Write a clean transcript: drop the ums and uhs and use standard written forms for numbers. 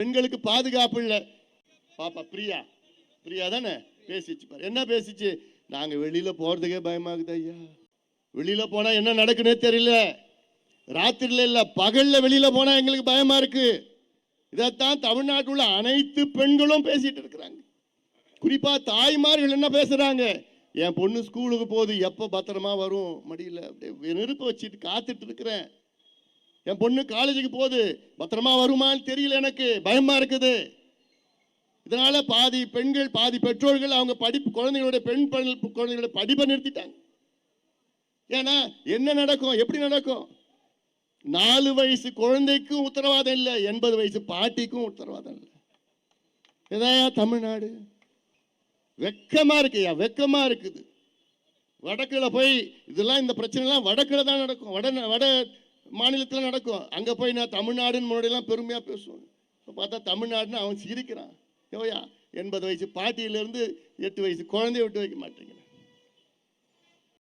பெண்களுக்கு பாதுகாப்பு இல்லை. பாப்பா பிரியா தானே பேசிச்சு பாரு. என்ன பேசிச்சு? நாங்க வெளியில போறதுக்கே பயமாகுது ஐயா. வெளியில போனா என்ன நடக்குன்னே தெரியல. ராத்திரில இல்ல பகல்ல வெளியில போனா எங்களுக்கு பயமா இருக்கு. இதைத்தான் தமிழ்நாட்டில் உள்ள அனைத்து பெண்களும் பேசிட்டு இருக்கிறாங்க. குறிப்பா தாய்மார்கள் என்ன பேசுறாங்க? என் பொண்ணு ஸ்கூலுக்கு போகுது, எப்ப பத்திரமா வரும் மடியில அப்படியே நெருப்பு வச்சுட்டு காத்துட்டு இருக்கிறேன். என் பொண்ணு காலேஜுக்கு போகுது, பத்திரமா வருமான்னு தெரியல, எனக்கு பயமா இருக்குது. இதனால பாதி பெண்கள் பாதி பெற்றோர்கள் அவங்க படிப்பு குழந்தைகளுடைய குழந்தைகளுடைய படிப்பை நிறுத்திட்டாங்க. ஏன்னா என்ன நடக்கும், எப்படி நடக்கும்? 4 வயசு குழந்தைக்கும் உத்தரவாதம் இல்லை, 80 வயசு பாட்டிக்கும் உத்தரவாதம் இல்லை. இதான் தமிழ்நாடு. வெக்கமா இருக்குயா, வெக்கமா இருக்குது. வடக்குல போய் இதெல்லாம் இந்த பிரச்சனைலாம் வடக்குல தான் நடக்கும், வட மாநிலத்தில் நடக்கும். அங்கே போய் நான் தமிழ்நாடுன்னு முன்னாடியெல்லாம் பெருமையாக பேசுவேன். இப்போ பார்த்தா தமிழ்நாடுன்னு அவன் சிரிக்கிறான். யோயா 80 வயசு பாட்டியிலேருந்து 8 வயசு குழந்தைய விட்டு வைக்க மாட்டேங்க.